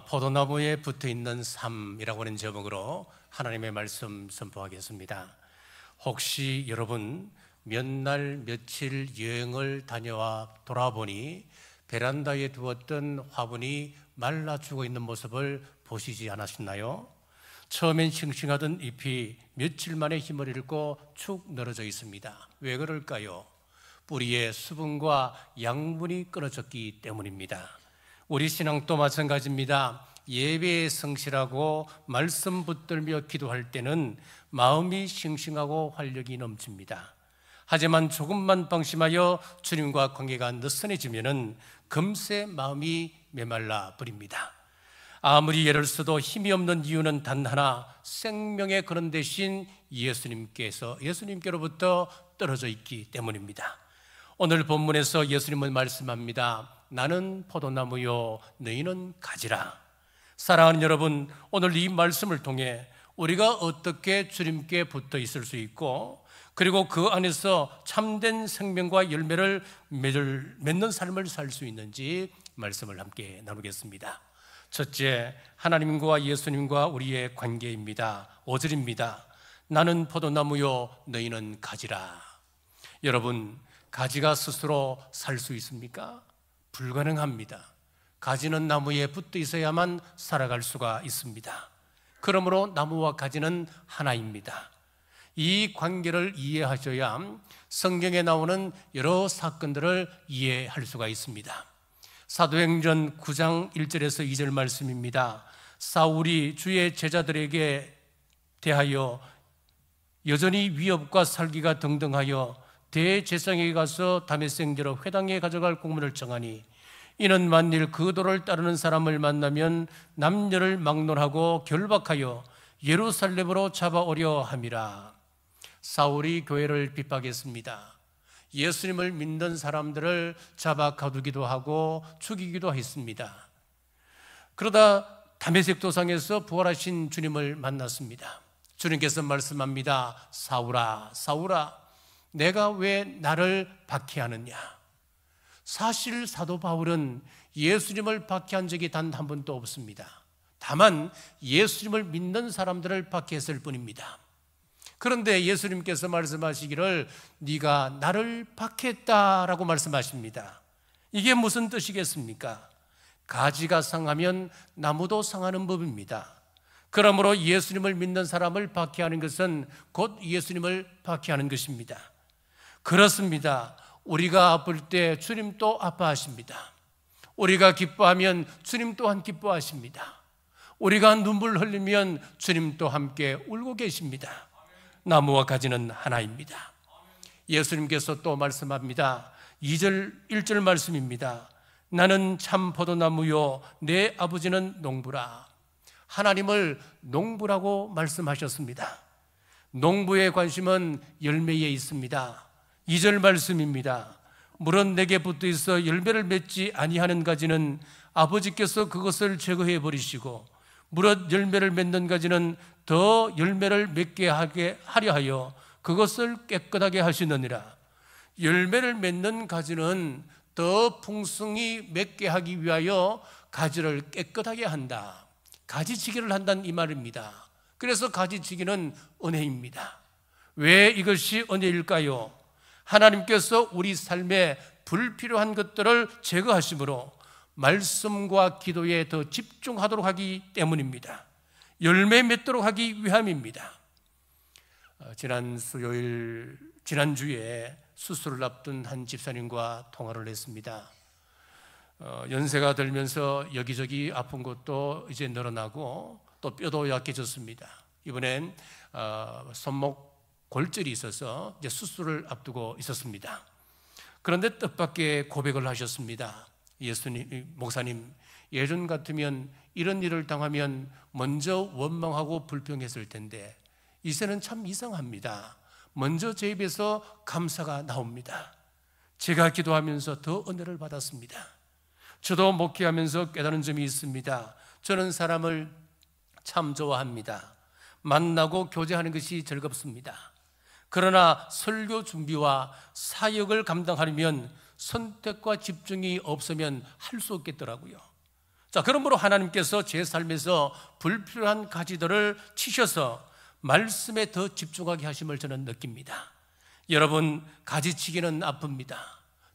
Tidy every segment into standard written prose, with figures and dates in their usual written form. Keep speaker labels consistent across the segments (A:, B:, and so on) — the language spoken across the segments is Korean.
A: 포도나무에 붙어있는 삶이라고 하는 제목으로 하나님의 말씀 선포하겠습니다. 혹시 여러분 몇 날 며칠 여행을 다녀와 돌아보니 베란다에 두었던 화분이 말라 죽어 있는 모습을 보시지 않으셨나요? 처음엔 싱싱하던 잎이 며칠 만에 힘을 잃고 축 늘어져 있습니다. 왜 그럴까요? 뿌리에 수분과 양분이 끊어졌기 때문입니다. 우리 신앙도 마찬가지입니다. 예배에 성실하고 말씀 붙들며 기도할 때는 마음이 싱싱하고 활력이 넘칩니다. 하지만 조금만 방심하여 주님과 관계가 느슨해지면 금세 마음이 메말라 버립니다. 아무리 애를 써도 힘이 없는 이유는 단 하나, 생명의 근원 대신 예수님께로부터 떨어져 있기 때문입니다. 오늘 본문에서 예수님은 말씀합니다. 나는 포도나무요 너희는 가지라. 사랑하는 여러분, 오늘 이 말씀을 통해 우리가 어떻게 주님께 붙어 있을 수 있고, 그리고 그 안에서 참된 생명과 열매를 맺는 삶을 살 수 있는지 말씀을 함께 나누겠습니다. 첫째, 하나님과 예수님과 우리의 관계입니다. 5절입니다. 나는 포도나무요 너희는 가지라. 여러분, 가지가 스스로 살 수 있습니까? 불가능합니다. 가지는 나무에 붙어 있어야만 살아갈 수가 있습니다. 그러므로 나무와 가지는 하나입니다. 이 관계를 이해하셔야 성경에 나오는 여러 사건들을 이해할 수가 있습니다. 사도행전 9장 1절에서 2절 말씀입니다. 사울이 주의 제자들에게 대하여 여전히 위협과 살기가 등등하여 대제사장에게 가서 다메섹으로 회당에 가져갈 공문을 청하니, 이는 만일 그 도를 따르는 사람을 만나면 남녀를 막론하고 결박하여 예루살렘으로 잡아오려 함이라. 사울이 교회를 핍박했습니다. 예수님을 믿는 사람들을 잡아 가두기도 하고 죽이기도 했습니다. 그러다 다메섹 도상에서 부활하신 주님을 만났습니다. 주님께서 말씀합니다. 사울아, 사울아, 내가 왜 나를 박해하느냐? 사실 사도 바울은 예수님을 박해한 적이 단 한 번도 없습니다. 다만 예수님을 믿는 사람들을 박해했을 뿐입니다. 그런데 예수님께서 말씀하시기를 네가 나를 박해했다라고 말씀하십니다. 이게 무슨 뜻이겠습니까? 가지가 상하면 나무도 상하는 법입니다. 그러므로 예수님을 믿는 사람을 박해하는 것은 곧 예수님을 박해하는 것입니다. 그렇습니다. 우리가 아플 때 주님 또 아파하십니다. 우리가 기뻐하면 주님 또한 기뻐하십니다. 우리가 눈물 흘리면 주님 또 함께 울고 계십니다. 나무와 가지는 하나입니다. 예수님께서 또 말씀합니다. 1절 말씀입니다. 나는 참 포도나무요 내 아버지는 농부라. 하나님을 농부라고 말씀하셨습니다. 농부의 관심은 열매에 있습니다. 2절 말씀입니다. 물은 내게 붙어 있어 열매를 맺지 아니하는 가지는 아버지께서 그것을 제거해 버리시고, 무릇 열매를 맺는 가지는 더 열매를 맺게 하려 하여 그것을 깨끗하게 하시느니라. 열매를 맺는 가지는 더 풍성히 맺게 하기 위하여 가지를 깨끗하게 한다. 가지치기를 한다는 이 말입니다. 그래서 가지치기는 은혜입니다. 왜 이것이 은혜일까요? 하나님께서 우리 삶에 불필요한 것들을 제거하심으로 말씀과 기도에 더 집중하도록 하기 때문입니다. 열매 맺도록 하기 위함입니다. 지난주에 수술을 앞둔 한 집사님과 통화를 했습니다. 연세가 들면서 여기저기 아픈 곳도 이제 늘어나고 또 뼈도 약해졌습니다. 이번엔 손목 골절이 있어서 이제 수술을 앞두고 있었습니다. 그런데 뜻밖의 고백을 하셨습니다. 목사님, 예전 같으면 이런 일을 당하면 먼저 원망하고 불평했을 텐데 이제는 참 이상합니다. 먼저 제 입에서 감사가 나옵니다. 제가 기도하면서 더 은혜를 받았습니다. 저도 목회하면서 깨달은 점이 있습니다. 저는 사람을 참 좋아합니다. 만나고 교제하는 것이 즐겁습니다. 그러나 설교 준비와 사역을 감당하려면 선택과 집중이 없으면 할 수 없겠더라고요. 자, 그러므로 하나님께서 제 삶에서 불필요한 가지들을 치셔서 말씀에 더 집중하게 하심을 저는 느낍니다. 여러분, 가지치기는 아픕니다.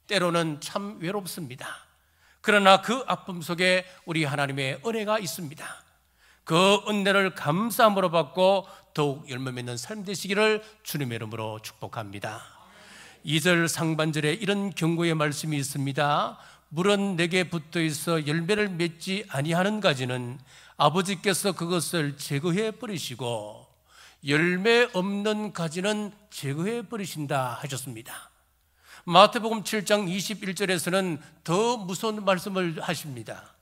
A: 때로는 참 외롭습니다. 그러나 그 아픔 속에 우리 하나님의 은혜가 있습니다. 그 은혜를 감사함으로 받고 더욱 열매 맺는 삶 되시기를 주님의 이름으로 축복합니다. 2절 상반절에 이런 경고의 말씀이 있습니다. 물은 내게 붙어 있어 열매를 맺지 아니하는 가지는 아버지께서 그것을 제거해 버리시고 열매 없는 가지는 제거해 버리신다 하셨습니다. 마태복음 7장 21절에서는 더 무서운 말씀을 하십니다.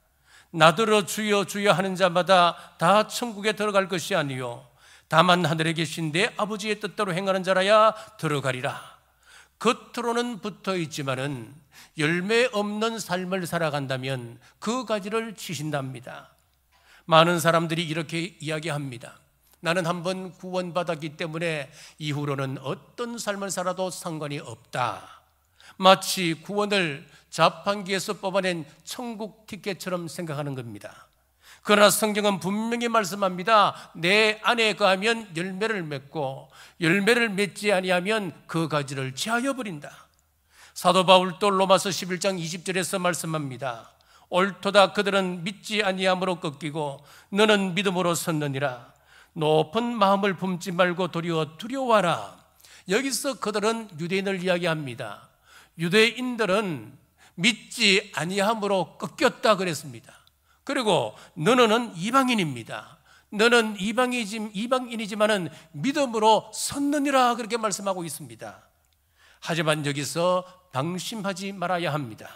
A: 나더러 주여 주여 하는 자마다 다 천국에 들어갈 것이 아니요 다만 하늘에 계신 내 아버지의 뜻대로 행하는 자라야 들어가리라. 겉으로는 붙어 있지만은 열매 없는 삶을 살아간다면 그 가지를 치신답니다. 많은 사람들이 이렇게 이야기합니다. 나는 한번 구원받았기 때문에 이후로는 어떤 삶을 살아도 상관이 없다. 마치 구원을 자판기에서 뽑아낸 천국 티켓처럼 생각하는 겁니다. 그러나 성경은 분명히 말씀합니다. 내 안에 거하면 열매를 맺고 열매를 맺지 아니하면 그 가지를 제하여 버린다. 사도 바울도 로마서 11장 20절에서 말씀합니다. 옳도다 그들은 믿지 아니함으로 꺾이고 너는 믿음으로 섰느니라. 높은 마음을 품지 말고 도리어 두려워하라. 여기서 그들은 유대인을 이야기합니다. 유대인들은 믿지 아니함으로 꺾였다 그랬습니다. 그리고 너는 이방인입니다. 너는 이방인이지만은 믿음으로 섰느니라 그렇게 말씀하고 있습니다. 하지만 여기서 방심하지 말아야 합니다.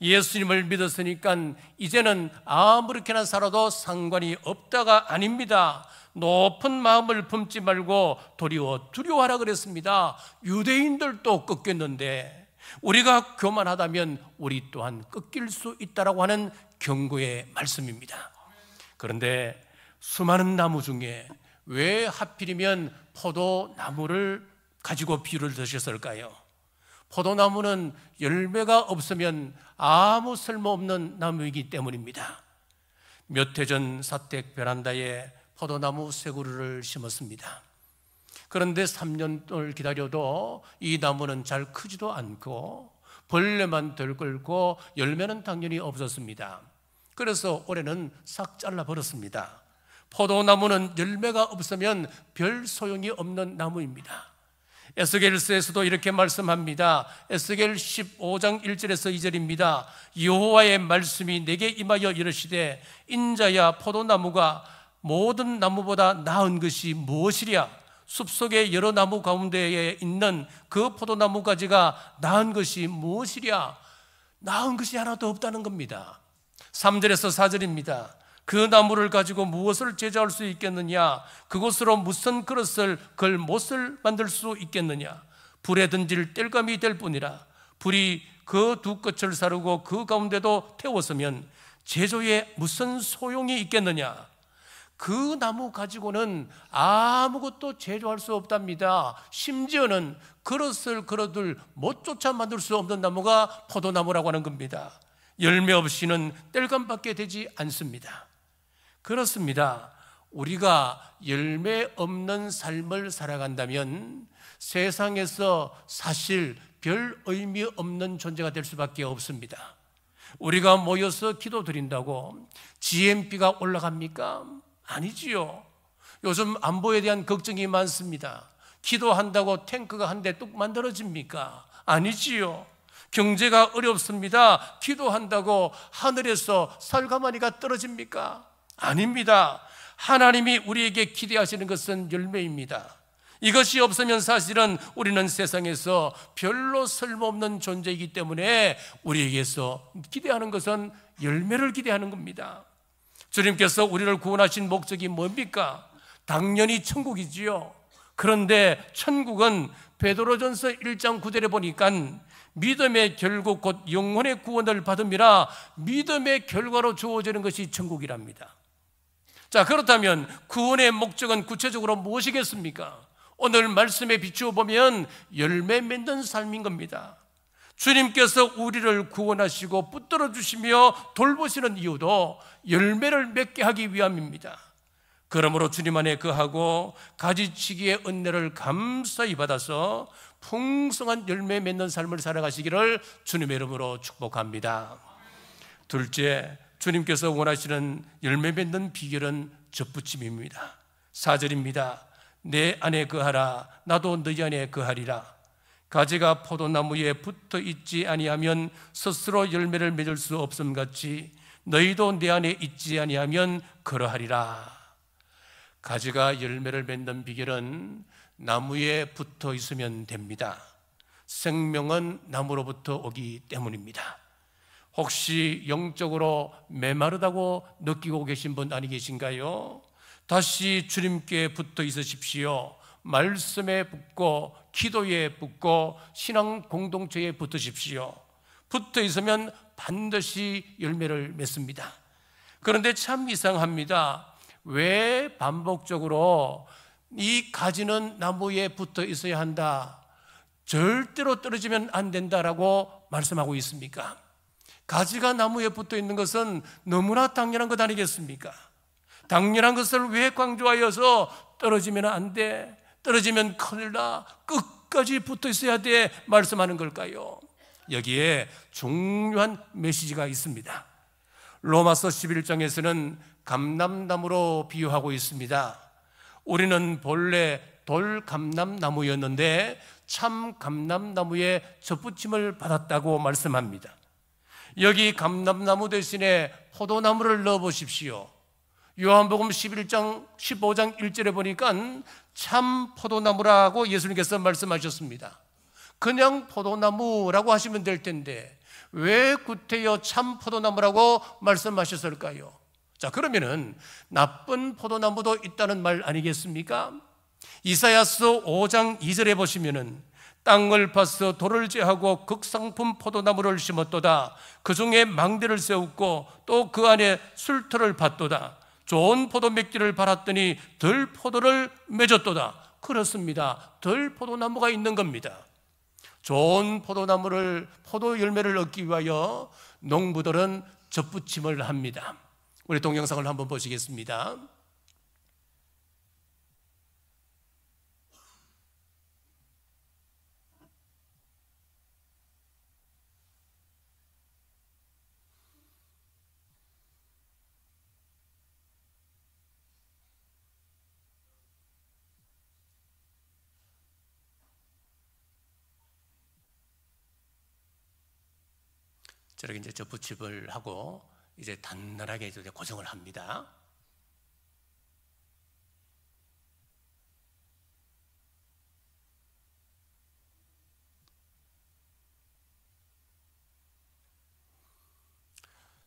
A: 예수님을 믿었으니까 이제는 아무렇게나 살아도 상관이 없다가 아닙니다. 높은 마음을 품지 말고 도리어 두려워하라 그랬습니다. 유대인들도 꺾였는데 우리가 교만하다면 우리 또한 꺾일 수 있다라고 하는 경고의 말씀입니다. 그런데 수많은 나무 중에 왜 하필이면 포도나무를 가지고 비유를 드셨을까요? 포도나무는 열매가 없으면 아무 쓸모없는 나무이기 때문입니다. 몇 해 전 사택 베란다에 포도나무 세 그루를 심었습니다. 그런데 3년을 기다려도 이 나무는 잘 크지도 않고 벌레만 덜 끓고 열매는 당연히 없었습니다. 그래서 올해는 싹 잘라버렸습니다. 포도나무는 열매가 없으면 별 소용이 없는 나무입니다. 에스겔서에서도 이렇게 말씀합니다. 에스겔 15장 1절에서 2절입니다. 여호와의 말씀이 내게 임하여 이르시되 인자야 포도나무가 모든 나무보다 나은 것이 무엇이랴? 숲속의 여러 나무 가운데에 있는 그 포도나무 가지가 나은 것이 무엇이랴? 나은 것이 하나도 없다는 겁니다. 3절에서 4절입니다. 그 나무를 가지고 무엇을 제조할 수 있겠느냐? 그것으로 무슨 그릇을 걸 못을 만들 수 있겠느냐? 불에 던질 땔감이 될 뿐이라. 불이 그 두 끝을 사르고 그 가운데도 태웠으면 제조에 무슨 소용이 있겠느냐? 그 나무 가지고는 아무것도 제조할 수 없답니다. 심지어는 그릇을 걸어둘 못조차 만들 수 없는 나무가 포도나무라고 하는 겁니다. 열매 없이는 땔감밖에 되지 않습니다. 그렇습니다. 우리가 열매 없는 삶을 살아간다면 세상에서 사실 별 의미 없는 존재가 될 수밖에 없습니다. 우리가 모여서 기도드린다고 GNP가 올라갑니까? 아니지요. 요즘 안보에 대한 걱정이 많습니다. 기도한다고 탱크가 한 대 뚝 만들어집니까? 아니지요. 경제가 어렵습니다. 기도한다고 하늘에서 쌀가마니가 떨어집니까? 아닙니다. 하나님이 우리에게 기대하시는 것은 열매입니다. 이것이 없으면 사실은 우리는 세상에서 별로 쓸모없는 존재이기 때문에 우리에게서 기대하는 것은 열매를 기대하는 겁니다. 주님께서 우리를 구원하신 목적이 뭡니까? 당연히 천국이지요. 그런데 천국은 베드로전서 1장 9절에 보니까 믿음의 결국 곧 영혼의 구원을 받음이라 믿음의 결과로 주어지는 것이 천국이랍니다. 자, 그렇다면 구원의 목적은 구체적으로 무엇이겠습니까? 오늘 말씀에 비추어 보면 열매 맺는 삶인 겁니다. 주님께서 우리를 구원하시고 붙들어 주시며 돌보시는 이유도 열매를 맺게 하기 위함입니다. 그러므로 주님 안에 거하고 가지치기의 은혜를 감사히 받아서 풍성한 열매 맺는 삶을 살아가시기를 주님의 이름으로 축복합니다. 둘째, 주님께서 원하시는 열매 맺는 비결은 접붙임입니다. 4절입니다. 내 안에 거하라, 나도 너희 안에 거하리라. 가지가 포도나무에 붙어 있지 아니하면 스스로 열매를 맺을 수 없음 같이 너희도 내 안에 있지 아니하면 그러하리라. 가지가 열매를 맺는 비결은 나무에 붙어 있으면 됩니다. 생명은 나무로부터 오기 때문입니다. 혹시 영적으로 메마르다고 느끼고 계신 분 아니 계신가요? 다시 주님께 붙어 있으십시오. 말씀에 붙고 기도에 붙고 신앙 공동체에 붙으십시오. 붙어 있으면 반드시 열매를 맺습니다. 그런데 참 이상합니다. 왜 반복적으로 이 가지는 나무에 붙어 있어야 한다, 절대로 떨어지면 안 된다라고 말씀하고 있습니까? 가지가 나무에 붙어 있는 것은 너무나 당연한 것 아니겠습니까? 당연한 것을 왜 강조하여서 떨어지면 안 돼, 떨어지면 큰일 나, 끝까지 붙어 있어야 돼 말씀하는 걸까요? 여기에 중요한 메시지가 있습니다. 로마서 11장에서는 감람나무로 비유하고 있습니다. 우리는 본래 돌감람나무였는데 참 감람나무에 접붙임을 받았다고 말씀합니다. 여기 감람나무 대신에 포도나무를 넣어 보십시오. 요한복음 11장 15장 1절에 보니까 참 포도나무라고 예수님께서 말씀하셨습니다. 그냥 포도나무라고 하시면 될 텐데 왜 구태여 참 포도나무라고 말씀하셨을까요? 자, 그러면은 나쁜 포도나무도 있다는 말 아니겠습니까? 이사야서 5장 2절에 보시면은 땅을 파서 돌을 제하고 극상품 포도나무를 심었도다. 그 중에 망대를 세웠고 또 그 안에 술터를 팠도다. 좋은 포도 맺기를 바랐더니 덜 포도를 맺었도다. 그렇습니다. 덜 포도나무가 있는 겁니다. 좋은 포도나무를, 포도 열매를 얻기 위하여 농부들은 접붙임을 합니다. 우리 동영상을 한번 보시겠습니다. 저렇게 이제 접붙임을 하고 이제 단단하게 이제 고정을 합니다.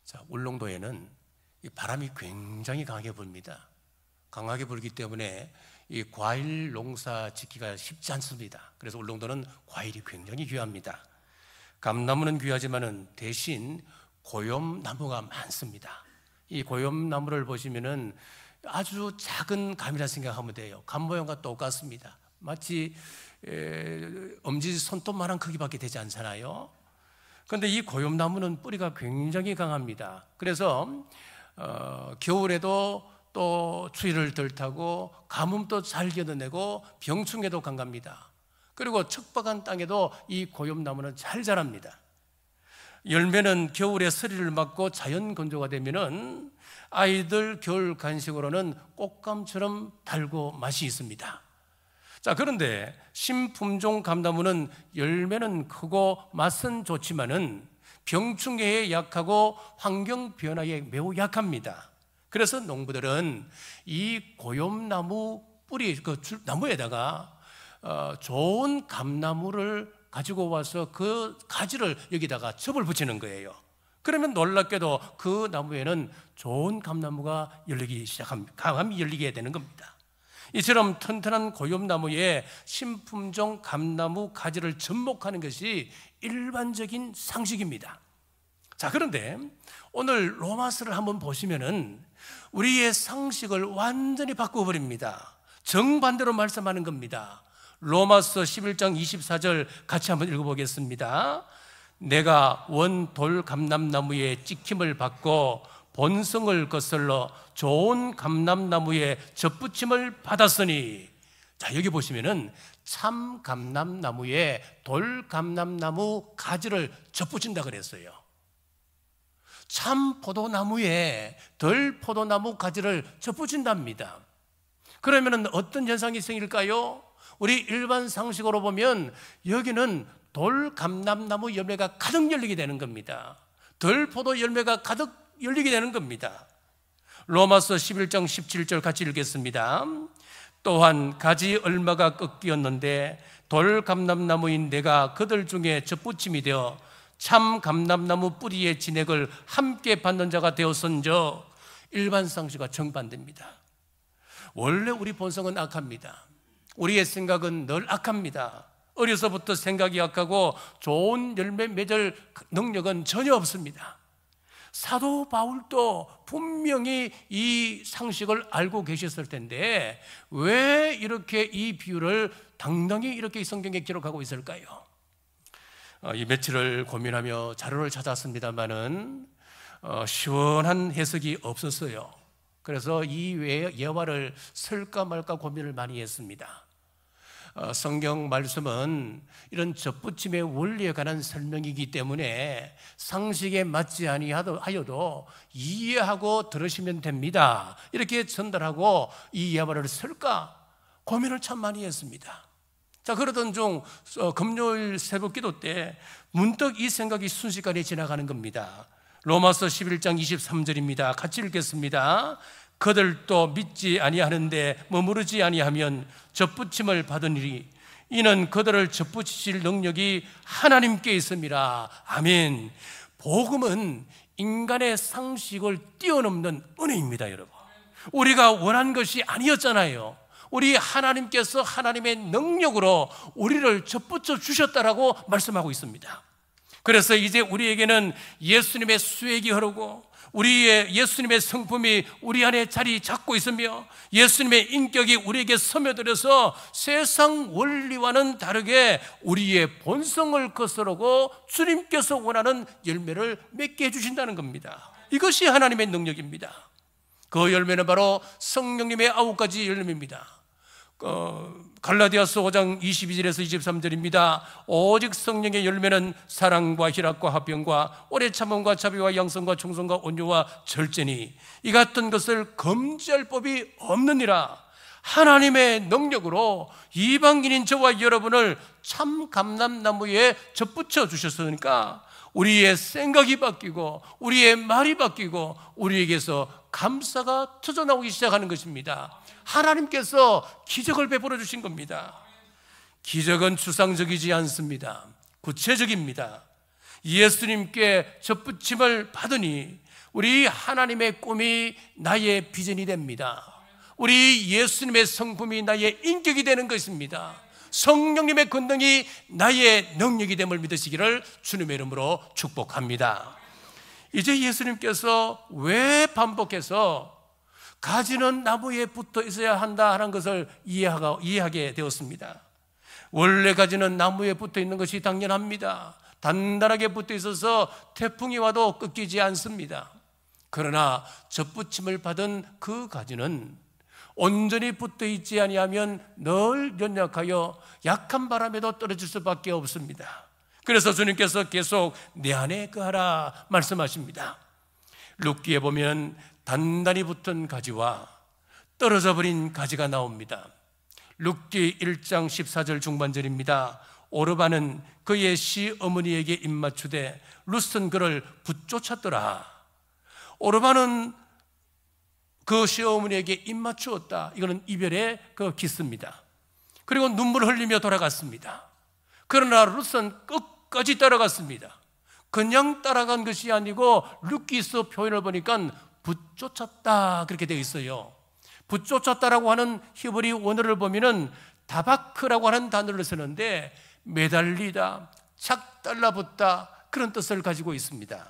A: 자, 울릉도에는 이 바람이 굉장히 강하게 불입니다. 강하게 불기 때문에 이 과일 농사 짓기가 쉽지 않습니다. 그래서 울릉도는 과일이 굉장히 귀합니다. 감나무는 귀하지만은 대신 고염나무가 많습니다. 이 고염나무를 보시면은 아주 작은 감이라 생각하면 돼요. 감 모양과 똑같습니다. 마치 엄지 손톱만한 크기밖에 되지 않잖아요. 그런데 이 고염나무는 뿌리가 굉장히 강합니다. 그래서 겨울에도 또 추위를 덜 타고 가뭄도 잘 견뎌내고 병충해도 강합니다. 그리고 척박한 땅에도 이 고염나무는 잘 자랍니다. 열매는 겨울에 서리를 맞고 자연 건조가 되면은 아이들 겨울 간식으로는 꽃감처럼 달고 맛이 있습니다. 자, 그런데 신품종 감나무는 열매는 크고 맛은 좋지만은 병충해에 약하고 환경 변화에 매우 약합니다. 그래서 농부들은 이 고염나무 뿌리, 그 나무에다가 좋은 감나무를 가지고 와서 그 가지를 여기다가 접을 붙이는 거예요. 그러면 놀랍게도 그 나무에는 좋은 감나무가 열리기 시작합니다. 감이 열리게 되는 겁니다. 이처럼 튼튼한 고염나무에 신품종 감나무 가지를 접목하는 것이 일반적인 상식입니다. 자, 그런데 오늘 로마서를 한번 보시면은 우리의 상식을 완전히 바꿔버립니다. 정반대로 말씀하는 겁니다. 로마서 11장 24절 같이 한번 읽어보겠습니다. 내가 원 돌 감람나무의 찍힘을 받고 본성을 거슬러 좋은 감람나무의 접붙임을 받았으니, 자, 여기 보시면은 참 감람나무에 돌 감람나무 가지를 접붙인다 그랬어요. 참 포도나무에 덜 포도나무 가지를 접붙인답니다. 그러면은 어떤 현상이 생길까요? 우리 일반 상식으로 보면 여기는 돌 감람나무 열매가 가득 열리게 되는 겁니다. 덜 포도 열매가 가득 열리게 되는 겁니다. 로마서 11장 17절 같이 읽겠습니다. 또한 가지 얼마가 꺾이었는데 돌 감람나무인 내가 그들 중에 접붙임이 되어 참 감람나무 뿌리의 진액을 함께 받는 자가 되었은저. 일반 상식과 정반대입니다. 원래 우리 본성은 악합니다. 우리의 생각은 늘 악합니다. 어려서부터 생각이 악하고 좋은 열매 맺을 능력은 전혀 없습니다. 사도 바울도 분명히 이 상식을 알고 계셨을 텐데 왜 이렇게 이 비유를 당당히 이렇게 성경에 기록하고 있을까요? 이 며칠을 고민하며 자료를 찾았습니다마는 시원한 해석이 없었어요. 그래서 이 예화를 쓸까 말까 고민을 많이 했습니다. 성경 말씀은 이런 접붙임의 원리에 관한 설명이기 때문에 상식에 맞지 아니하여도 이해하고 들으시면 됩니다, 이렇게 전달하고 이 예화를 쓸까 고민을 참 많이 했습니다. 자, 그러던 중 금요일 새벽 기도 때 문득 이 생각이 순식간에 지나가는 겁니다. 로마서 11장 23절입니다. 같이 읽겠습니다. 그들도 믿지 아니하는데 머무르지 아니하면 접붙임을 받으니리 이는 그들을 접붙이실 능력이 하나님께 있음이라. 아멘. 복음은 인간의 상식을 뛰어넘는 은혜입니다, 여러분. 우리가 원한 것이 아니었잖아요. 우리 하나님께서 하나님의 능력으로 우리를 접붙여 주셨다라고 말씀하고 있습니다. 그래서 이제 우리에게는 예수님의 수액이 흐르고 우리의 예수님의 성품이 우리 안에 자리 잡고 있으며 예수님의 인격이 우리에게 스며들어서 세상 원리와는 다르게 우리의 본성을 거스르고 주님께서 원하는 열매를 맺게 해주신다는 겁니다. 이것이 하나님의 능력입니다. 그 열매는 바로 성령님의 9가지 열매입니다. 갈라디아서 5장 22절에서 23절입니다. 오직 성령의 열매는 사랑과 희락과 화평과 오래 참음과 자비와 양선과 충성과 온유와 절제니 이 같은 것을 금지할 법이 없느니라. 하나님의 능력으로 이방인인 저와 여러분을 참 감람나무에 접붙여 주셨으니까 우리의 생각이 바뀌고 우리의 말이 바뀌고 우리에게서 감사가 터져나오기 시작하는 것입니다. 하나님께서 기적을 베풀어 주신 겁니다. 기적은 추상적이지 않습니다. 구체적입니다. 예수님께 접붙임을 받으니 우리 하나님의 꿈이 나의 비전이 됩니다. 우리 예수님의 성품이 나의 인격이 되는 것입니다. 성령님의 권능이 나의 능력이 됨을 믿으시기를 주님의 이름으로 축복합니다. 이제 예수님께서 왜 반복해서 가지는 나무에 붙어 있어야 한다 하는 것을 이해하게 되었습니다. 원래 가지는 나무에 붙어 있는 것이 당연합니다. 단단하게 붙어 있어서 태풍이 와도 꺾이지 않습니다. 그러나 접붙임을 받은 그 가지는 온전히 붙어 있지 아니하면 늘 연약하여 약한 바람에도 떨어질 수밖에 없습니다. 그래서 주님께서 계속 내 안에 거하라 말씀하십니다. 룻기에 보면 단단히 붙은 가지와 떨어져 버린 가지가 나옵니다. 룻기 1장 14절 중반절입니다. 오르바는 그의 시어머니에게 입맞추되 룻은 그를 붙쫓았더라. 오르바는 그 시어머니에게 입맞추었다. 이거는 이별의 그 기스입니다. 그리고 눈물을 흘리며 돌아갔습니다. 그러나 룻은 끝까지 따라갔습니다. 그냥 따라간 것이 아니고 룻기서 표현을 보니까 붙쫓았다 그렇게 되어 있어요. 붙쫓았다라고 하는 히브리 원어를 보면은 다바크라고 하는 단어를 쓰는데 매달리다, 착 달라붙다 그런 뜻을 가지고 있습니다.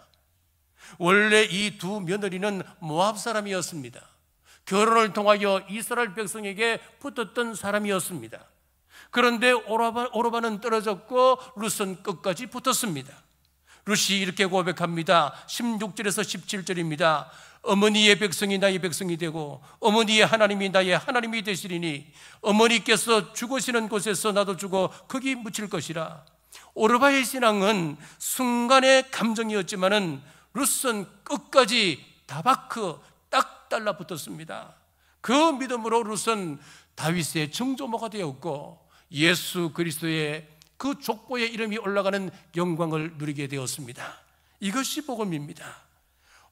A: 원래 이 두 며느리는 모압 사람이었습니다. 결혼을 통하여 이스라엘 백성에게 붙었던 사람이었습니다. 그런데 오르바는 떨어졌고 룻은 끝까지 붙었습니다. 룻이 이렇게 고백합니다. 16절에서 17절입니다. 어머니의 백성이 나의 백성이 되고 어머니의 하나님이 나의 하나님이 되시리니 어머니께서 죽으시는 곳에서 나도 죽어 거기 묻힐 것이라. 오르바의 신앙은 순간의 감정이었지만은 룻은 끝까지 다바크 딱 달라붙었습니다. 그 믿음으로 룻은 다윗의 증조모가 되었고 예수 그리스도의 그 족보의 이름이 올라가는 영광을 누리게 되었습니다. 이것이 복음입니다.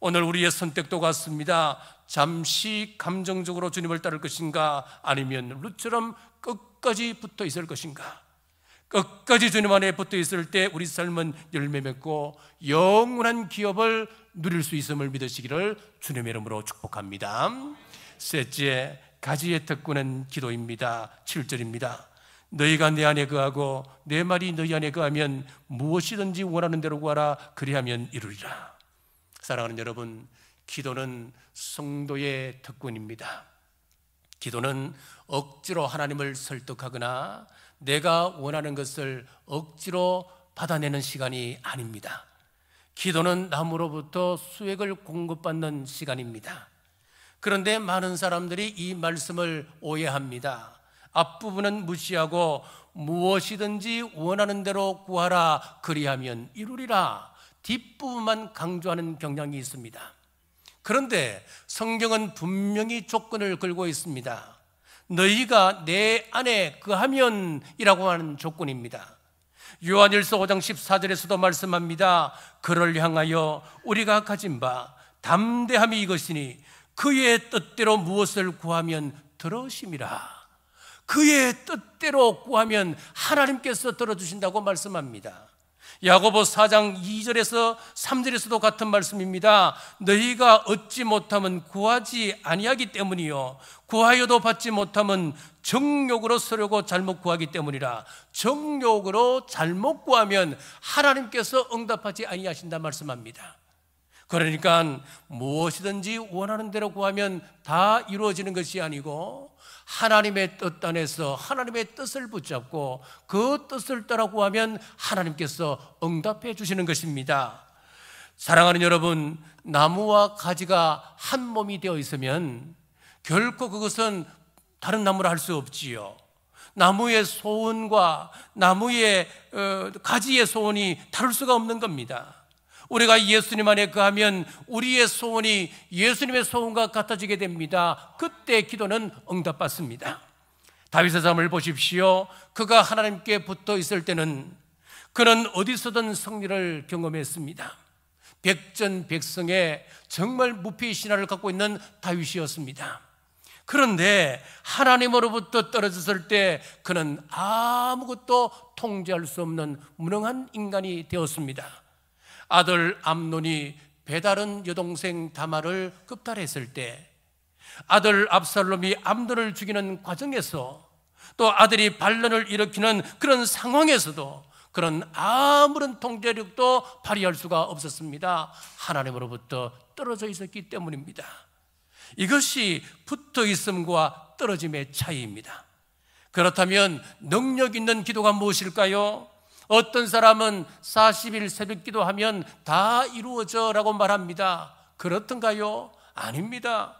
A: 오늘 우리의 선택도 같습니다. 잠시 감정적으로 주님을 따를 것인가, 아니면 룻처럼 끝까지 붙어 있을 것인가. 끝까지 주님 안에 붙어 있을 때 우리 삶은 열매 맺고 영원한 기업을 누릴 수 있음을 믿으시기를 주님의 이름으로 축복합니다. 셋째, 가지의 특권은 기도입니다. 7절입니다. 너희가 내 안에 거하고 내 말이 너희 안에 거하면 무엇이든지 원하는 대로 구하라. 그리하면 이루리라. 사랑하는 여러분, 기도는 성도의 특권입니다. 기도는 억지로 하나님을 설득하거나 내가 원하는 것을 억지로 받아내는 시간이 아닙니다. 기도는 남으로부터 수액을 공급받는 시간입니다. 그런데 많은 사람들이 이 말씀을 오해합니다. 앞부분은 무시하고 무엇이든지 원하는 대로 구하라. 그리하면 이루리라. 뒷부분만 강조하는 경향이 있습니다. 그런데 성경은 분명히 조건을 걸고 있습니다. 너희가 내 안에 거하면 이라고 하는 조건입니다. 요한일서 5장 14절에서도 말씀합니다. 그를 향하여 우리가 가진 바 담대함이 이것이니 그의 뜻대로 무엇을 구하면 들으심이라. 그의 뜻대로 구하면 하나님께서 들어주신다고 말씀합니다. 야고보 4장 2절에서 3절에서도 같은 말씀입니다. 너희가 얻지 못하면 구하지 아니하기 때문이요 구하여도 받지 못하면 정욕으로 쓰려고 잘못 구하기 때문이라. 정욕으로 잘못 구하면 하나님께서 응답하지 아니하신다 말씀합니다. 그러니까 무엇이든지 원하는 대로 구하면 다 이루어지는 것이 아니고 하나님의 뜻 안에서 하나님의 뜻을 붙잡고 그 뜻을 따라 구하면 하나님께서 응답해 주시는 것입니다. 사랑하는 여러분, 나무와 가지가 한 몸이 되어 있으면 결코 그것은 다른 나무라 할 수 없지요. 나무의 소원과 나무의 가지의 소원이 다를 수가 없는 겁니다. 우리가 예수님 안에 거하면 우리의 소원이 예수님의 소원과 같아지게 됩니다. 그때 기도는 응답받습니다. 다윗의 삶을 보십시오. 그가 하나님께 붙어 있을 때는 그는 어디서든 승리를 경험했습니다. 백전백승의 정말 무패의 신화를 갖고 있는 다윗이었습니다. 그런데 하나님으로부터 떨어졌을 때 그는 아무것도 통제할 수 없는 무능한 인간이 되었습니다. 아들 암논이 배다른 여동생 다말을 급탈했을 때, 아들 압살롬이 암논을 죽이는 과정에서, 또 아들이 반란을 일으키는 그런 상황에서도 그런 아무런 통제력도 발휘할 수가 없었습니다. 하나님으로부터 떨어져 있었기 때문입니다. 이것이 붙어 있음과 떨어짐의 차이입니다. 그렇다면 능력 있는 기도가 무엇일까요? 어떤 사람은 40일 새벽 기도하면 다 이루어져 라고 말합니다. 그렇던가요? 아닙니다.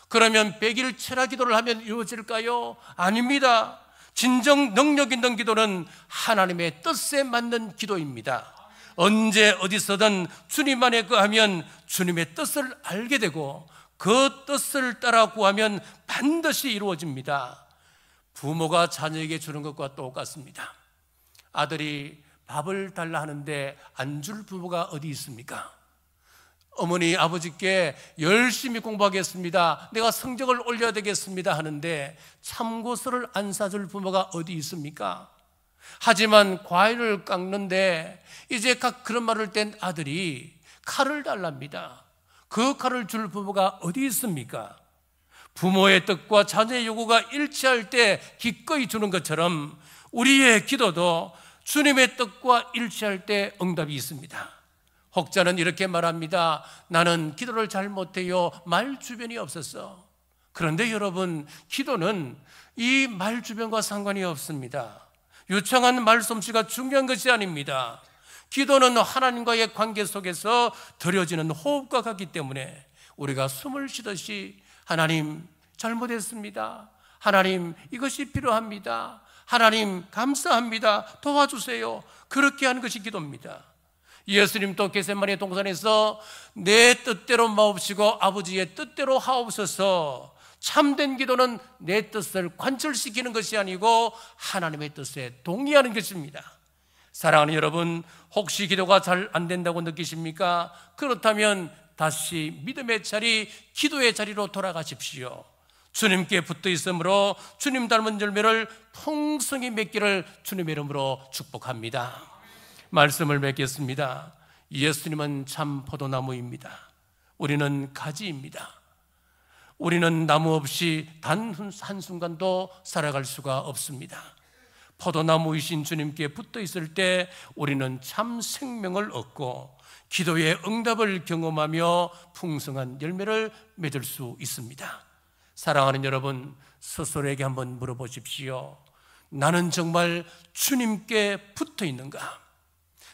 A: 그러면 100일 철야 기도를 하면 이루어질까요? 아닙니다. 진정 능력 있는 기도는 하나님의 뜻에 맞는 기도입니다. 언제 어디서든 주님 안에 거하면 주님의 뜻을 알게 되고 그 뜻을 따라 구하면 반드시 이루어집니다. 부모가 자녀에게 주는 것과 똑같습니다. 아들이 밥을 달라 하는데 안 줄 부모가 어디 있습니까? 어머니 아버지께 열심히 공부하겠습니다, 내가 성적을 올려야 되겠습니다 하는데 참고서를 안 사줄 부모가 어디 있습니까? 하지만 과일을 깎는데 이제 각 그런 말을 뗀 아들이 칼을 달랍니다. 그 칼을 줄 부모가 어디 있습니까? 부모의 뜻과 자녀의 요구가 일치할 때 기꺼이 주는 것처럼 우리의 기도도 주님의 뜻과 일치할 때 응답이 있습니다. 혹자는 이렇게 말합니다. 나는 기도를 잘 못해요. 말 주변이 없었어. 그런데 여러분, 기도는 이 말 주변과 상관이 없습니다. 유창한 말솜씨가 중요한 것이 아닙니다. 기도는 하나님과의 관계 속에서 드려지는 호흡과 같기 때문에 우리가 숨을 쉬듯이 하나님 잘못했습니다, 하나님 이것이 필요합니다, 하나님 감사합니다, 도와주세요, 그렇게 하는 것이 기도입니다. 예수님도 겟세마네 동산에서 내 뜻대로 마옵시고 아버지의 뜻대로 하옵소서, 참된 기도는 내 뜻을 관철시키는 것이 아니고 하나님의 뜻에 동의하는 것입니다. 사랑하는 여러분, 혹시 기도가 잘 안 된다고 느끼십니까? 그렇다면 다시 믿음의 자리, 기도의 자리로 돌아가십시오. 주님께 붙어 있으므로 주님 닮은 열매를 풍성히 맺기를 주님의 이름으로 축복합니다. 말씀을 맺겠습니다. 예수님은 참 포도나무입니다. 우리는 가지입니다. 우리는 나무 없이 단 한순간도 살아갈 수가 없습니다. 포도나무이신 주님께 붙어 있을 때 우리는 참 생명을 얻고 기도의 응답을 경험하며 풍성한 열매를 맺을 수 있습니다. 사랑하는 여러분, 스스로에게 한번 물어보십시오. 나는 정말 주님께 붙어 있는가?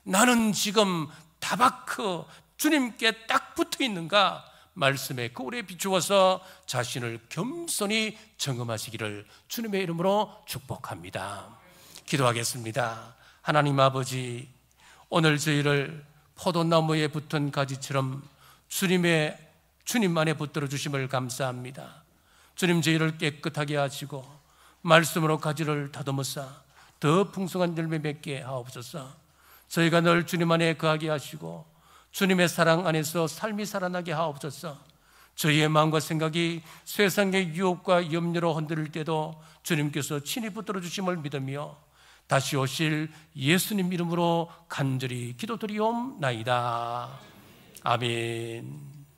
A: 나는 지금 다바크 주님께 딱 붙어 있는가? 말씀의 거울에 비추어서 자신을 겸손히 점검하시기를 주님의 이름으로 축복합니다. 기도하겠습니다. 하나님 아버지, 오늘 저희를 포도나무에 붙은 가지처럼 주님 안에 붙들어 주심을 감사합니다. 주님, 저희를 깨끗하게 하시고 말씀으로 가지를 다듬으사 더 풍성한 열매 맺게 하옵소서. 저희가 늘 주님 안에 거하게 하시고 주님의 사랑 안에서 삶이 살아나게 하옵소서. 저희의 마음과 생각이 세상의 유혹과 염려로 흔들릴 때도 주님께서 친히 붙들어 주심을 믿으며 다시 오실 예수님 이름으로 간절히 기도드리옵나이다. 아멘.